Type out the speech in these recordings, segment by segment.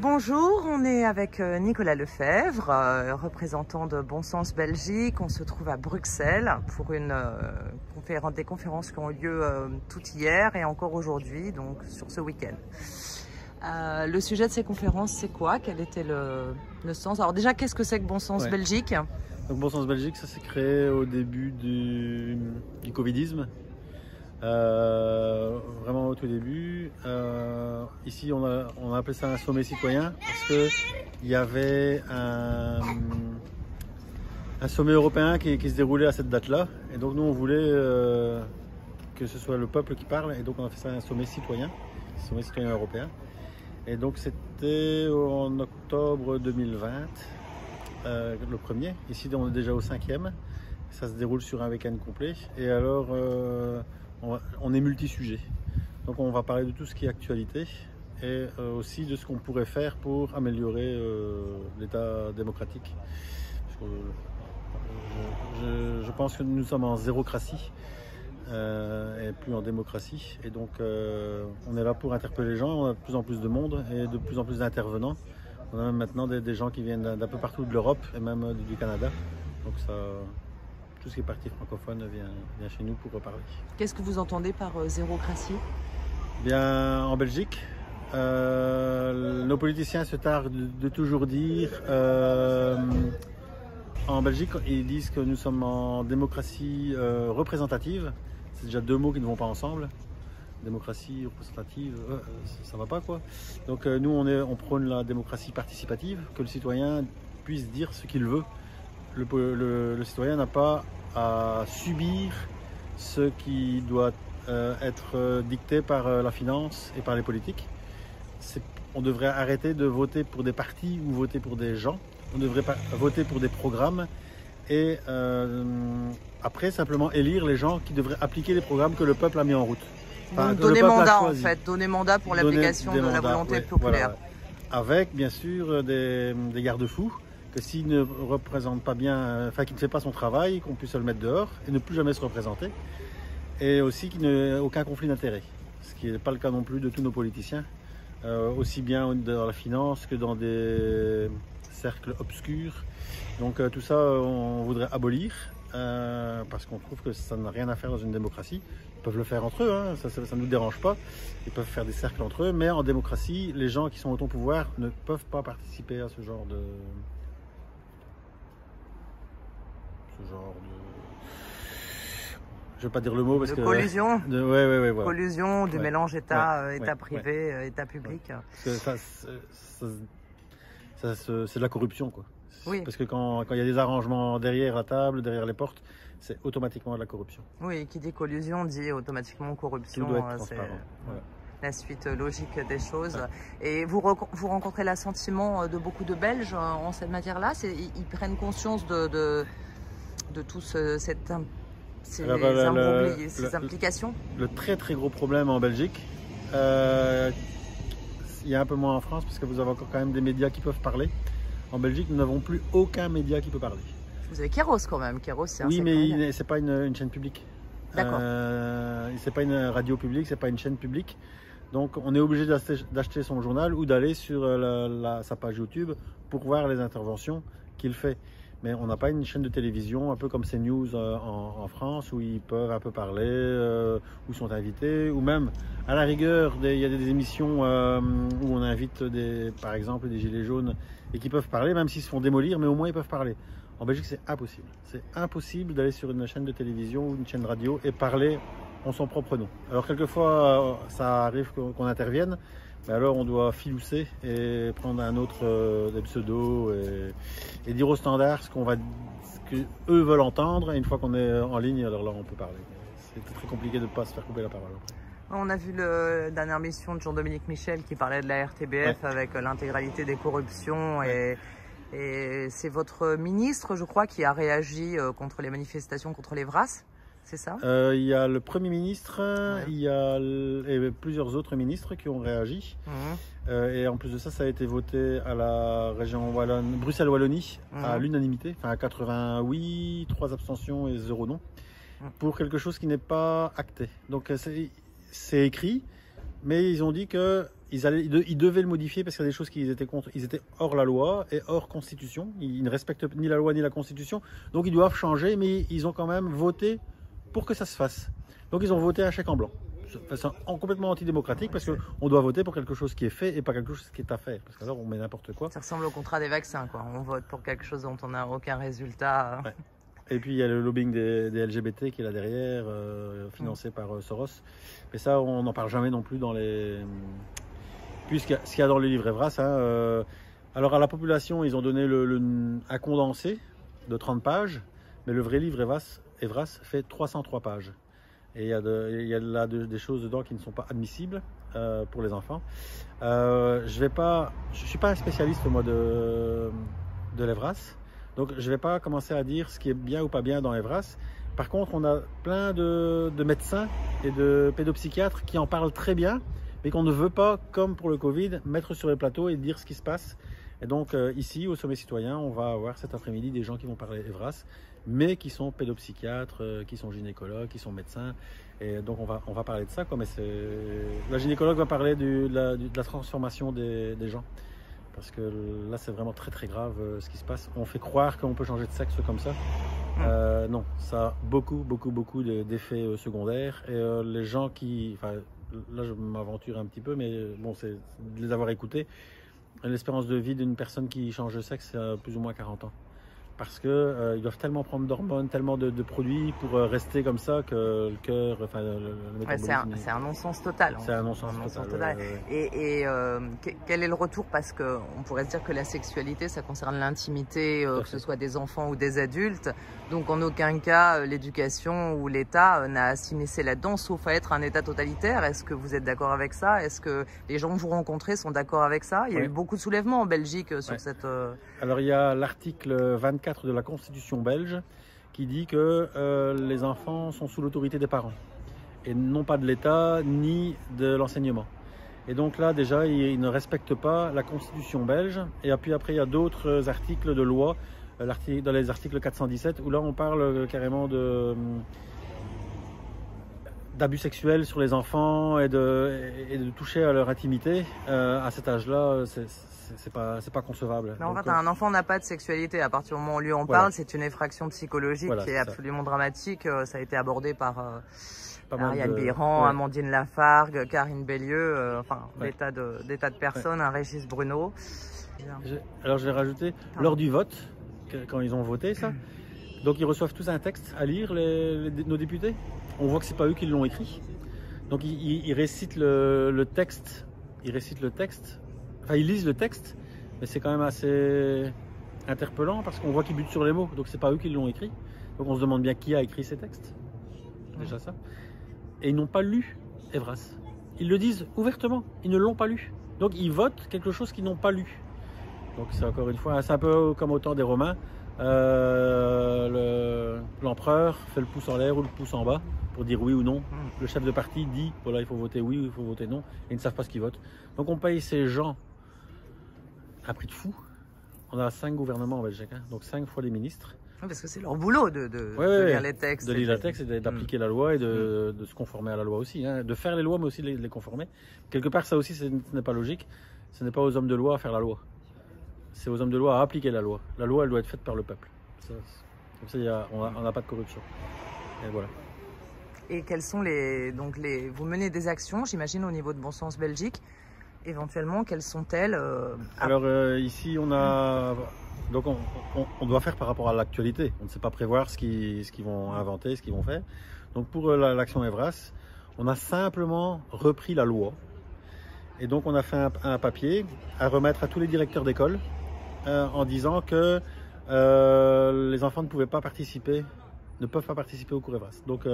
Bonjour, on est avec Nicolas Lefebvre, représentant de Bon Sens Belgique. On se trouve à Bruxelles pour des conférences qui ont eu lieu tout hier et encore aujourd'hui, donc sur ce week-end. Le sujet de ces conférences, c'est quoi? Quel était le sens? Alors déjà, qu'est-ce que c'est que Bon Sens Belgique? Donc Bon Sens Belgique, ça s'est créé au début du Covidisme. Vraiment au tout début. Ici, on a appelé ça un sommet citoyen parce que il y avait un sommet européen qui se déroulait à cette date-là. Et donc nous, on voulait que ce soit le peuple qui parle. Et donc on a fait ça un sommet citoyen européen. Et donc c'était en octobre 2020, le premier. Ici, on est déjà au 5e. Ça se déroule sur un week-end complet. Et alors, on est multi-sujets. Donc on va parler de tout ce qui est actualité et aussi de ce qu'on pourrait faire pour améliorer l'état démocratique. Je pense que nous sommes en zérocratie et plus en démocratie. Et donc on est là pour interpeller les gens. On a de plus en plus de monde et de plus en plus d'intervenants. On a même maintenant des gens qui viennent d'un peu partout de l'Europe et même du Canada. Donc ça... Tout ce qui est parti francophone vient chez nous pour reparler. Qu'est-ce que vous entendez par zérocratie? Bien, en Belgique, nos politiciens se tardent de toujours dire. En Belgique, ils disent que nous sommes en démocratie représentative. C'est déjà deux mots qui ne vont pas ensemble. Démocratie représentative, ça va pas quoi. Donc nous, on prône la démocratie participative, que le citoyen puisse dire ce qu'il veut. Le citoyen n'a pas à subir ce qui doit être dicté par la finance et par les politiques. On devrait arrêter de voter pour des partis ou voter pour des gens. On devrait pas voter pour des programmes et après simplement élire les gens qui devraient appliquer les programmes que le peuple a mis en route. Enfin, donc donner mandat en fait, donner mandat pour l'application de la volonté populaire. Voilà. Avec bien sûr des garde-fous. Que s'il ne représente pas bien, enfin qu'il ne fait pas son travail, qu'on puisse le mettre dehors et ne plus jamais se représenter. Et aussi qu'il n'y ait aucun conflit d'intérêts, ce qui n'est pas le cas non plus de tous nos politiciens, aussi bien dans la finance que dans des cercles obscurs. Donc tout ça, on voudrait abolir, parce qu'on trouve que ça n'a rien à faire dans une démocratie. Ils peuvent le faire entre eux, hein, ça ne nous dérange pas. Ils peuvent faire des cercles entre eux, mais en démocratie, les gens qui sont au pouvoir ne peuvent pas participer à ce genre de... je vais pas dire le mot parce que collusion. Voilà. Collusion du mélange État privé, État public. Parce que c'est de la corruption quoi. Oui. Parce que quand il y a des arrangements derrière la table, derrière les portes, c'est automatiquement de la corruption. Oui, qui dit collusion dit automatiquement corruption. Tout doit être transparent. Voilà. La suite logique des choses. Et vous rencontrez l'assentiment de beaucoup de Belges en cette matière-là? Ils prennent conscience de tout ces implications? Le très très gros problème en Belgique, il y a un peu moins en France parce que vous avez encore quand même des médias qui peuvent parler. En Belgique, nous n'avons plus aucun média qui peut parler. Vous avez Kéros quand même. Kéros, c'est oui, mais c'est pas une chaîne publique. D'accord. C'est pas une radio publique, c'est pas une chaîne publique. Donc on est obligé d'acheter son journal ou d'aller sur sa page YouTube pour voir les interventions qu'il fait. Mais on n'a pas une chaîne de télévision, un peu comme CNews en France, où ils peuvent un peu parler, où ils sont invités, ou même, à la rigueur, il y a des émissions où on invite, par exemple, des gilets jaunes, et qui peuvent parler, même s'ils se font démolir, mais au moins ils peuvent parler. En Belgique, c'est impossible. C'est impossible d'aller sur une chaîne de télévision ou une chaîne de radio et parler en son propre nom. Alors quelquefois, ça arrive qu'on intervienne, mais alors on doit filousser et prendre un autre des pseudos et dire au standard ce que eux veulent entendre. Et une fois qu'on est en ligne, alors là on peut parler. C'est très compliqué de ne pas se faire couper la parole après. On a vu la dernière mission de Jean-Dominique Michel qui parlait de la RTBF avec l'intégralité des corruptions et c'est votre ministre, je crois, qui a réagi contre les manifestations contre les VRAS. C'est ça? Il y a le Premier ministre, il y a et plusieurs autres ministres qui ont réagi. Et en plus de ça, ça a été voté à la région Bruxelles-Wallonie à l'unanimité, enfin à 80 oui, 3 abstentions et 0 non, pour quelque chose qui n'est pas acté. Donc c'est écrit, mais ils ont dit que ils devaient le modifier parce qu'il y a des choses qu'ils étaient contre. Ils étaient hors la loi et hors constitution. Ils ne respectent ni la loi ni la constitution. Donc ils doivent changer, mais ils ont quand même voté pour que ça se fasse. Donc ils ont voté un chèque en blanc. C'est complètement antidémocratique parce qu'on doit voter pour quelque chose qui est fait et pas quelque chose qui est à faire. Parce qu'alors on met n'importe quoi. Ça ressemble au contrat des vaccins, quoi. On vote pour quelque chose dont on n'a aucun résultat. Ouais. Et puis il y a le lobbying des LGBT qui est là derrière, financé par Soros. Mais ça, on n'en parle jamais non plus dans les... Puis ce qu'il y a dans le livre Evras. Hein, alors à la population, ils ont donné un condensé de 30 pages, mais le vrai livre Evras fait 303 pages. Et il y a là des choses dedans qui ne sont pas admissibles pour les enfants. Je suis pas un spécialiste moi de l'Evras. Donc je ne vais pas commencer à dire ce qui est bien ou pas bien dans Evras. Par contre, on a plein de médecins et de pédopsychiatres qui en parlent très bien, mais qu'on ne veut pas, comme pour le Covid, mettre sur les plateaux et dire ce qui se passe. Et donc ici, au Sommet Citoyen, on va avoir cet après-midi des gens qui vont parler Evras, mais qui sont pédopsychiatres, qui sont gynécologues, qui sont médecins. Et donc on va parler de ça, quoi. Mais la gynécologue va parler de la transformation des gens. Parce que là, c'est vraiment très très grave ce qui se passe. On fait croire qu'on peut changer de sexe comme ça. Non, ça a beaucoup d'effets secondaires. Et les gens qui... Enfin, là, je m'aventure un petit peu, mais bon, c'est de les avoir écoutés. L'espérance de vie d'une personne qui change de sexe, c'est plus ou moins 40 ans. Parce que ils doivent tellement prendre d'hormones, tellement de produits pour rester comme ça que le cœur, enfin le métabolisme... C'est un non-sens total. C'est un non-sens total. Et quel est le retour? Parce qu'on pourrait se dire que la sexualité, ça concerne l'intimité, que ce soit des enfants ou des adultes. Donc en aucun cas, l'éducation ou l'État n'a à s'immiscer là-dedans, sauf à être un État totalitaire. Est-ce que vous êtes d'accord avec ça? Est-ce que les gens que vous rencontrez sont d'accord avec ça? Il y a eu beaucoup de soulèvements en Belgique sur cette... Alors il y a l'article 24 de la Constitution belge qui dit que les enfants sont sous l'autorité des parents et non pas de l'État ni de l'enseignement. Et donc là déjà ils ne respectent pas la Constitution belge. Et puis après il y a d'autres articles de loi, dans les articles 417 où là on parle carrément d'abus sexuels sur les enfants et de toucher à leur intimité. À cet âge-là, c'est pas concevable. Mais en fait, un enfant n'a pas de sexualité. À partir du moment où on lui en parle, c'est une effraction psychologique qui est absolument dramatique. Ça a été abordé par Ariane Biran, Amandine Lafargue, Karine Bellieu, enfin des tas de personnes, Régis Bruno. Alors je vais rajouter, lors du vote, quand ils ont voté ça, donc ils reçoivent tous un texte à lire, nos députés. On voit que c'est pas eux qui l'ont écrit. Donc ils récitent le texte. Ils récitent le texte. Enfin, ils lisent le texte, mais c'est quand même assez interpellant parce qu'on voit qu'ils butent sur les mots. Donc c'est pas eux qui l'ont écrit. Donc on se demande bien qui a écrit ces textes. Déjà ça. Et ils n'ont pas lu Evras. Ils le disent ouvertement. Ils ne l'ont pas lu. Donc ils votent quelque chose qu'ils n'ont pas lu. Donc c'est encore une fois, c'est un peu comme au temps des Romains. L'empereur fait le pouce en l'air ou le pouce en bas pour dire oui ou non. Le chef de parti dit voilà, il faut voter oui ou il faut voter non, et ils ne savent pas ce qu'ils votent. Donc on paye ces gens à prix de fou. On a 5 gouvernements en Belgique, hein, donc 5 fois les ministres. Parce que c'est leur boulot de lire les textes. De lire les textes et d'appliquer la loi et de se conformer à la loi aussi. Hein, de faire les lois mais aussi de les conformer. Quelque part ça aussi ce n'est pas logique. Ce n'est pas aux hommes de loi à faire la loi. C'est aux hommes de loi à appliquer la loi. La loi, elle doit être faite par le peuple. Comme ça, on n'a pas de corruption. Et voilà. Et quelles sont vous menez des actions, j'imagine, au niveau de Bon Sens Belgique. Éventuellement, quelles sont-elles Alors ici, on a... Donc on doit faire par rapport à l'actualité. On ne sait pas prévoir ce qu'ils vont inventer, ce qu'ils vont faire. Donc pour l'action Evras, on a simplement repris la loi. Et donc on a fait un papier à remettre à tous les directeurs d'école en disant que les enfants ne peuvent pas participer au cours Evras. Donc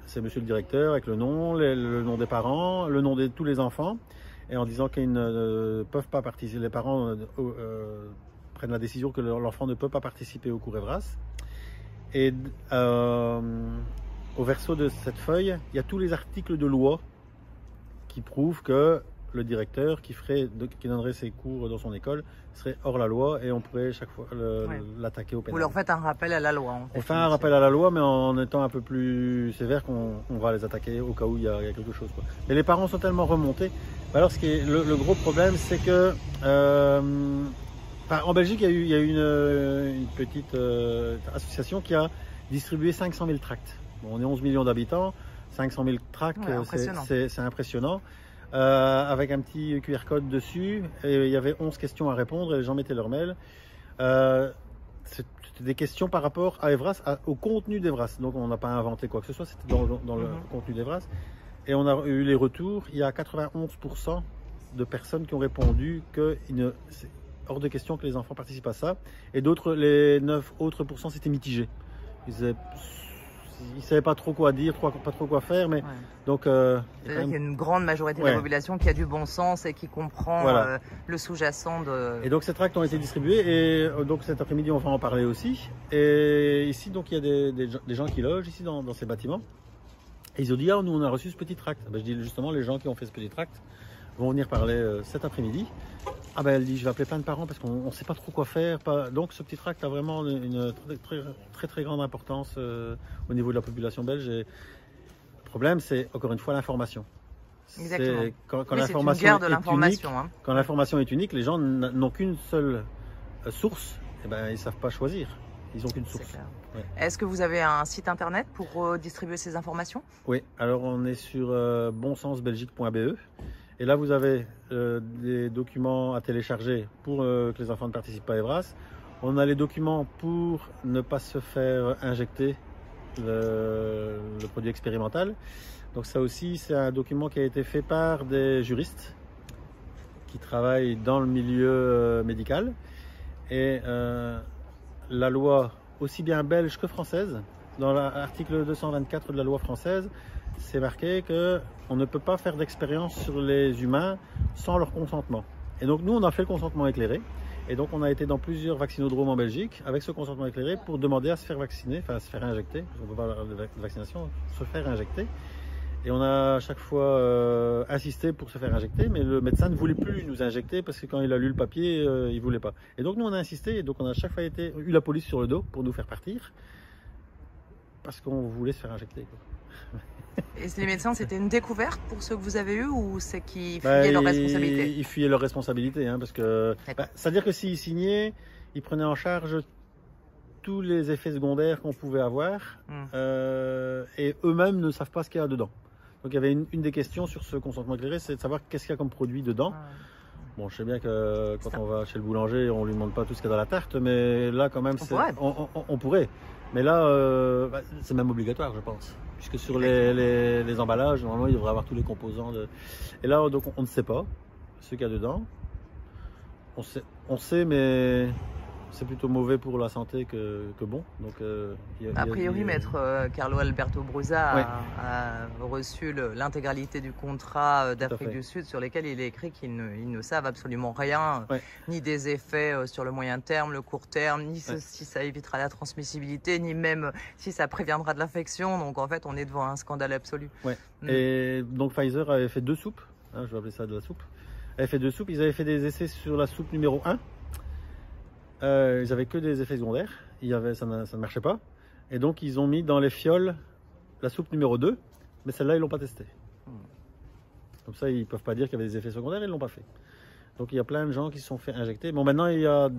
c'est monsieur le directeur avec le nom des parents, le nom de tous les enfants, et en disant qu'ils ne peuvent pas participer, les parents prennent la décision que l'enfant ne peut pas participer au cours Evras. Et au verso de cette feuille, il y a tous les articles de loi qui prouvent que le directeur qui donnerait ses cours dans son école serait hors la loi et on pourrait chaque fois l'attaquer au pénal. Vous leur faites un rappel à la loi. En fait, on fait un rappel à la loi, mais en étant un peu plus sévère qu'on va les attaquer au cas où il y a quelque chose, quoi. Mais les parents sont tellement remontés. Alors le gros problème, c'est que en Belgique, il y a eu une petite association qui a distribué 500 000 tracts. Bon, on est 11 millions d'habitants, 500 000 tracts, c'est impressionnant. Avec un petit QR code dessus, et il y avait 11 questions à répondre et les gens mettaient leur mail. C'était des questions par rapport à Evras, au contenu d'Evras. Donc on n'a pas inventé quoi que ce soit, c'était dans le contenu d'Evras. Et on a eu les retours, il y a 91% de personnes qui ont répondu que c'est hors de question que les enfants participent à ça. Et les 9 autres pourcents, c'était mitigé. Ils ne savaient pas trop quoi dire, pas trop quoi faire. Mais donc, il y a une grande majorité de la population qui a du bon sens et qui comprend le sous-jacent de... Et donc ces tracts ont été distribués et donc cet après-midi on va en parler aussi. Et ici donc il y a des gens qui logent ici dans ces bâtiments. Et ils ont dit, nous on a reçu ce petit tract. Je dis justement, les gens qui ont fait ce petit tract vont venir parler cet après-midi. Elle dit, je vais appeler plein de parents parce qu'on ne sait pas trop quoi faire. Donc ce petit tract a vraiment une très grande importance au niveau de la population belge. Et le problème, c'est encore une fois l'information. Exactement. Quand l'information l'information est unique, les gens n'ont qu'une seule source, et ils ne savent pas choisir. Ils n'ont qu'une source. Ouais. Est-ce que vous avez un site internet pour distribuer ces informations? Oui, alors on est sur bonsensbelgique.be et là vous avez des documents à télécharger pour que les enfants ne participent pas à Evras. On a les documents pour ne pas se faire injecter le produit expérimental. Donc ça aussi, c'est un document qui a été fait par des juristes qui travaillent dans le milieu médical. Et la loi, aussi bien belge que française, dans l'article 224 de la loi française, c'est marqué qu'on ne peut pas faire d'expérience sur les humains sans leur consentement. Et donc nous, on a fait le consentement éclairé. Et donc on a été dans plusieurs vaccinodromes en Belgique avec ce consentement éclairé pour demander à se faire vacciner, enfin à se faire injecter, on ne peut pas parler de vaccination, se faire injecter. Et on a à chaque fois insisté pour se faire injecter, mais le médecin ne voulait plus nous injecter parce que quand il a lu le papier, il ne voulait pas. Et donc nous on a insisté, et donc on a à chaque fois eu la police sur le dos pour nous faire partir, parce qu'on voulait se faire injecter, quoi. Et les médecins, c'était une découverte pour ceux que vous avez eus ou c'est qu'ils fuyaient leur responsabilité? Ils fuyaient leur responsabilité, parce que c'est-à-dire que s'ils signaient, ils prenaient en charge tous les effets secondaires qu'on pouvait avoir et eux-mêmes ne savent pas ce qu'il y a dedans. Donc il y avait une des questions sur ce consentement éclairé, c'est de savoir qu'est-ce qu'il y a comme produit dedans. Bon, je sais bien que quand on va chez le boulanger, on ne lui demande pas tout ce qu'il y a dans la tarte, mais là quand même, on pourrait. Mais là, c'est même obligatoire, je pense. Puisque sur les emballages, normalement, il devrait avoir tous les composants. Et là, donc, on ne sait pas ce qu'il y a dedans. On sait, mais c'est plutôt mauvais pour la santé que bon. Donc, a priori, maître Carlo Alberto Brusa a reçu l'intégralité du contrat d'Afrique du Sud sur lesquels il est écrit qu'ils ne savent absolument rien, ni des effets sur le moyen terme, le court terme, ni si ça évitera la transmissibilité, ni même si ça préviendra de l'infection. Donc en fait, on est devant un scandale absolu. Et donc Pfizer avait fait 2 soupes, je vais appeler ça de la soupe. Ils avaient fait des essais sur la soupe numéro 1. Ils n'avaient que des effets secondaires, ça ne marchait pas. Et donc ils ont mis dans les fioles la soupe numéro 2, mais celle-là ils ne l'ont pas testée. Comme ça ils ne peuvent pas dire qu'il y avait des effets secondaires, ils ne l'ont pas fait. Donc il y a plein de gens qui se sont fait injecter. Bon, maintenant il y a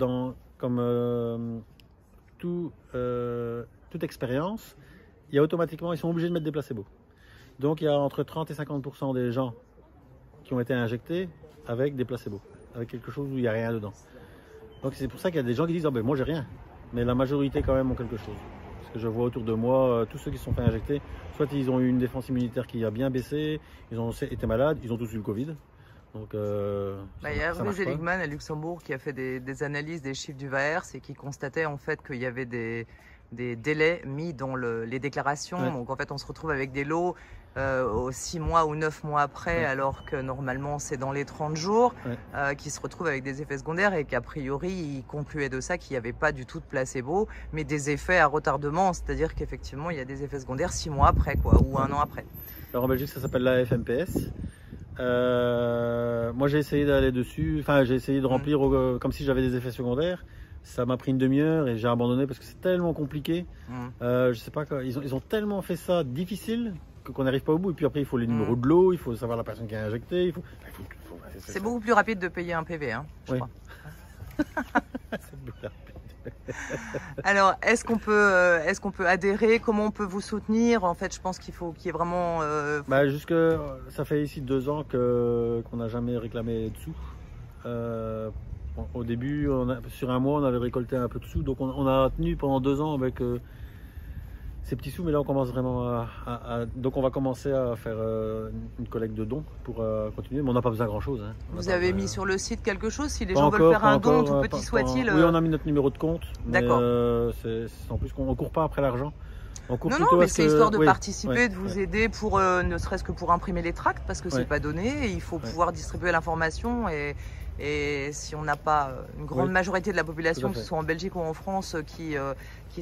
toute expérience, ils sont obligés de mettre des placebos. Donc il y a entre 30 et 50% des gens qui ont été injectés avec des placebos, avec quelque chose où il n'y a rien dedans. Donc c'est pour ça qu'il y a des gens qui disent moi j'ai rien, mais la majorité quand même ont quelque chose. Parce que je vois autour de moi, tous ceux qui se sont fait injecter, soit ils ont eu une défense immunitaire qui a bien baissé, ils ont été malades, ils ont tous eu le Covid. Donc, il y a Hervé Seligman à Luxembourg qui a fait des analyses des chiffres du VAERS et qui constatait en fait qu'il y avait des délais mis dans les déclarations. Donc en fait on se retrouve avec des lots 6 mois ou 9 mois après, alors que normalement c'est dans les 30 jours, qui se retrouvent avec des effets secondaires et qu'a priori il concluait de ça qu'il n'y avait pas du tout de placebo, mais des effets à retardement, c'est-à-dire qu'effectivement il y a des effets secondaires 6 mois après, ou 1 an après. Alors en Belgique ça s'appelle la FMPS. Moi j'ai essayé d'aller dessus, enfin j'ai essayé de remplir comme si j'avais des effets secondaires. Ça m'a pris une demi-heure et j'ai abandonné parce que c'est tellement compliqué. Je sais pas quoi, ils ont tellement fait ça difficile qu'on n'arrive pas au bout. Et puis après il faut les numéros de l'eau, il faut savoir la personne qui a injecté. C'est beaucoup plus rapide de payer un PV, hein, je crois. Alors, est-ce qu'on peut adhérer? Comment on peut vous soutenir? En fait, je pense qu'il faut qu'il y ait vraiment... ça fait ici 2 ans qu'on n'a jamais réclamé de sous. Au début, sur un mois, on avait récolté un peu de sous. Donc, on a tenu pendant 2 ans avec ces petits sous. Mais là, on commence vraiment donc, on va commencer à faire une collecte de dons pour continuer. Mais on n'a pas besoin de grand-chose. Hein. Vous avez mis sur le site quelque chose? Si les gens veulent faire un don, tout petit soit-il? Oui, on a mis notre numéro de compte. D'accord. En plus, on ne court pas après l'argent. Non, mais c'est histoire de participer, de vous aider pour ne serait-ce que pour imprimer les tracts, parce que c'est pas donné. Et il faut pouvoir distribuer l'information et si on n'a pas une grande majorité de la population, que ce soit en Belgique ou en France, qui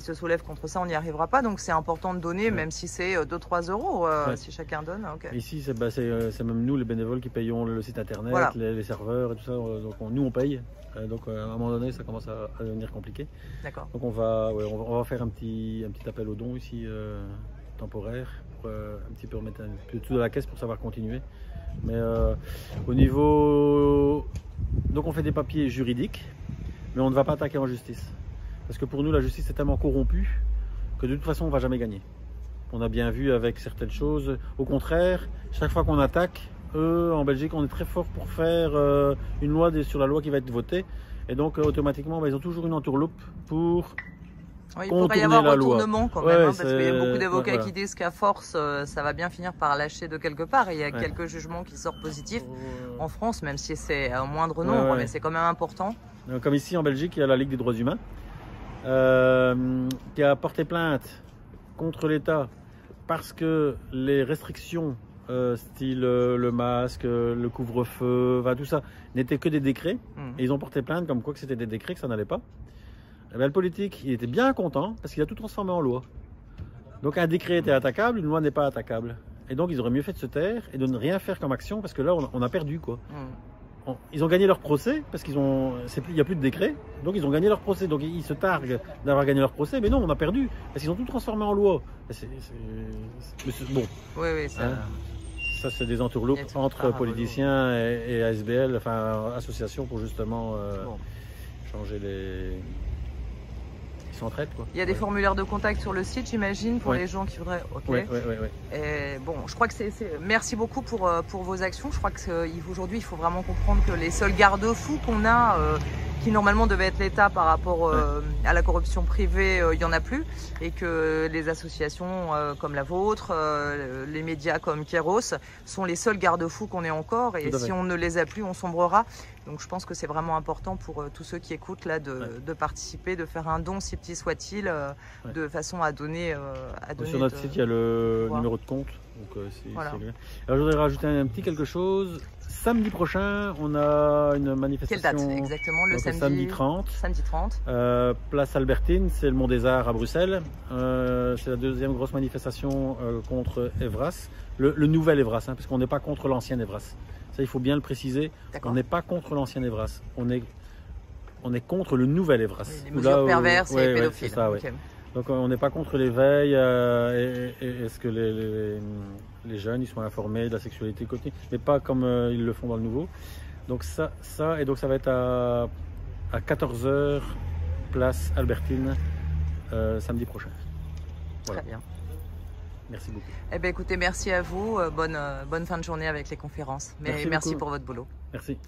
se soulève contre ça, on n'y arrivera pas. Donc c'est important de donner, même si c'est 2-3 euros, si chacun donne. Okay. Ici, c'est même nous, les bénévoles, qui payons le site internet, les serveurs et tout ça. Donc nous, on paye. Donc à un moment donné, ça commence à devenir compliqué. D'accord. Donc on va faire un petit appel aux dons ici, temporaire, pour un petit peu remettre un peu tout dans la caisse pour savoir continuer. Mais au niveau... Donc on fait des papiers juridiques, mais on ne va pas attaquer en justice. Parce que pour nous, la justice est tellement corrompue que de toute façon, on ne va jamais gagner. On a bien vu avec certaines choses. Au contraire, chaque fois qu'on attaque, en Belgique, on est très fort pour faire une loi sur la loi qui va être votée. Et donc, automatiquement, ils ont toujours une entourloupe pour... Oui, il pourrait y avoir retournement quand même, parce qu'il y a beaucoup d'avocats qui disent qu'à force, ça va bien finir par lâcher de quelque part. Et il y a quelques jugements qui sortent positifs en France, même si c'est un moindre nombre, mais c'est quand même important. Comme ici en Belgique, il y a la Ligue des droits humains qui a porté plainte contre l'État parce que les restrictions, style le masque, le couvre-feu, tout ça, n'étaient que des décrets. Et ils ont porté plainte comme quoi que c'était des décrets, que ça n'allait pas. Et bien, le politique, il était bien content parce qu'il a tout transformé en loi. Donc un décret était attaquable, une loi n'est pas attaquable. Et donc ils auraient mieux fait de se taire et de ne rien faire comme action parce que là on a perdu quoi. Ils ont gagné leur procès parce qu'il n'y a plus de décret, donc ils ont gagné leur procès. Donc ils se targuent d'avoir gagné leur procès, mais non, on a perdu parce qu'ils ont tout transformé en loi. Bon. Oui, ça c'est des entourloupes entre politiciens et ASBL, enfin associations pour justement changer les... Ils s'entraident quoi. Il y a des formulaires de contact sur le site, j'imagine, pour les gens qui voudraient. Oui. Et bon, je crois que merci beaucoup pour vos actions. Je crois qu'aujourd'hui, il faut vraiment comprendre que les seuls garde-fous qu'on a, qui normalement devaient être l'État par rapport à la corruption privée, il n'y en a plus. Et que les associations comme la vôtre, les médias comme Kairos, sont les seuls garde-fous qu'on ait encore. Et si on ne les a plus, on sombrera. Donc je pense que c'est vraiment important pour tous ceux qui écoutent là de participer, de faire un don si petit soit-il, de façon à donner. Sur notre site, il y a le numéro de compte. Donc, Alors je voudrais rajouter un petit quelque chose. Samedi prochain, on a une manifestation. Quelle date exactement? Le samedi 30. Samedi 30. Place Albertine, c'est le Mont des Arts à Bruxelles. C'est la deuxième grosse manifestation contre Evras. Le nouvel Evras, parce qu'on n'est pas contre l'ancien Evras. Ça, il faut bien le préciser. On n'est pas contre l'ancien Evras. On est contre le nouvel Evras. Les mesures perverses et pédophiles. Ça, okay. Donc on n'est pas contre l'éveil et ce que les jeunes ils soient informés de la sexualité continue, mais pas comme ils le font dans le nouveau. Donc ça et donc ça va être à 14 h place Albertine samedi prochain. Voilà. Très bien. Merci beaucoup. Eh bien, écoutez, merci à vous. Bonne fin de journée avec les conférences. Merci pour votre boulot. Merci.